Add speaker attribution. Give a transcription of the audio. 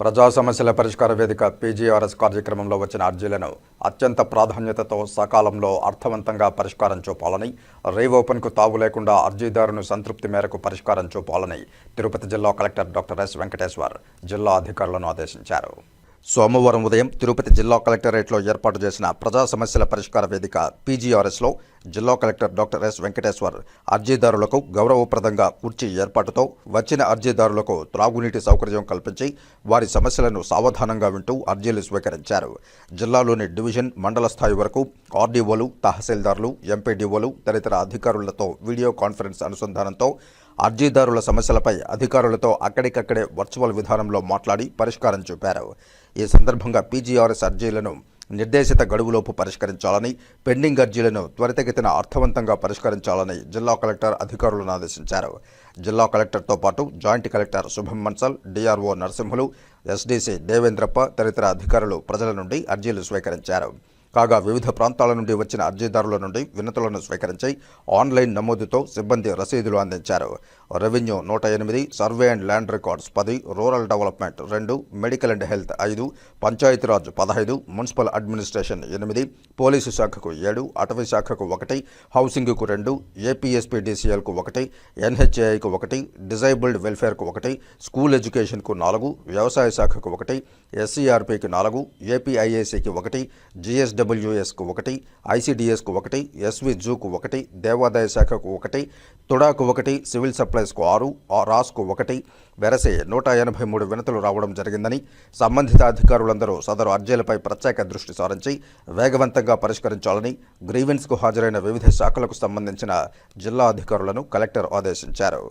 Speaker 1: ప్రజా సమస్యల పరిష్కార వేదిక పీజీఆర్ఎస్ కార్యక్రమంలో వచ్చిన అర్జీలను అత్యంత ప్రాధాన్యతతో సకాలంలో అర్థవంతంగా పరిష్కారం చూపాలని, రీఓపెన్కు తావు లేకుండా అర్జీదారును సంతృప్తి మేరకు పరిష్కారం చూపాలని తిరుపతి జిల్లా కలెక్టర్ డాక్టర్ ఎస్ వెంకటేశ్వర్ జిల్లా అధికారులను ఆదేశించారు. సోమవారం ఉదయం తిరుపతి జిల్లా కలెక్టరేట్లో ఏర్పాటు చేసిన ప్రజా సమస్యల పరిష్కార వేదిక పీజీఆర్ఎస్లో జిల్లా కలెక్టర్ డాక్టర్ ఎస్ వెంకటేశ్వర్ అర్జీదారులకు గౌరవప్రదంగా కుర్చీ ఏర్పాటుతో వచ్చిన అర్జీదారులకు త్రాగునీటి సౌకర్యం కల్పించి వారి సమస్యలను సావధానంగా వింటూ అర్జీలు స్వీకరించారు. జిల్లాలోని డివిజన్, మండల స్థాయి వరకు ఆర్డీఓలు, తహసీల్దార్లు, ఎంపీడీఓలు తదితర అధికారులతో వీడియో కాన్ఫరెన్స్ అనుసంధానంతో అర్జీదారుల సమస్యలపై అధికారులతో అక్కడికక్కడే వర్చువల్ విధానంలో మాట్లాడి పరిష్కారం చూపారు. ఈ సందర్భంగా పీజీఆర్ఎస్ అర్జీలను నిర్దేశిత గడువులోపు పరిష్కరించాలని, పెండింగ్ అర్జీలను త్వరితగతిన అర్థవంతంగా పరిష్కరించాలని జిల్లా కలెక్టర్ అధికారులను ఆదేశించారు. జిల్లా కలెక్టర్తో పాటు జాయింట్ కలెక్టర్ శుభం మన్సల్, డిఆర్ఓ నరసింహులు, ఎస్డీసీ దేవేంద్రప్ప తదితర అధికారులు ప్రజల నుండి అర్జీలు స్వీకరించారు. కాగా వివిధ ప్రాంతాల నుండి వచ్చిన అర్జీదారుల నుండి వినతులను స్వీకరించి ఆన్లైన్ నమోదుతో సిబ్బంది రసీదులు అందించారు. Revenue 108, survey and land records 10, rural development 2, medical and health 5, Panchayati Raj 15, municipal administration 8, police శాఖకు 7, అటవీ శాఖకు 1, హౌసింగ్కు 2, ఏపీఎస్పీడీసీఎల్కు 1, ఎన్హెచ్ఏఐకు 1, డిజైబుల్డ్ వెల్ఫేర్కు 1, స్కూల్ ఎడ్యుకేషన్కు 4, వ్యవసాయ శాఖకు 1, ఎస్సీఆర్పీకి 4, ఏపీఐఏసీకి 1, జిఎస్డబ్ల్యూఎస్కు 1, ఐసీడీఎస్కు 1, ఎస్వి జూకు 1, దేవాదాయ శాఖకు 1, తుడాకు 1, సివిల్ సప్లైస్కు 6, రాస్కు 1 వెరసే 183 వినతులు రావడం జరిగిందని, సంబంధిత అధికారులందరూ సదరు అర్జీలపై ప్రత్యేక దృష్టి సారించి వేగవంతంగా పరిష్కరించాలని గ్రీవెన్స్కు హాజరైన వివిధ శాఖలకు సంబంధించిన జిల్లా అధికారులను కలెక్టర్ ఆదేశించారు.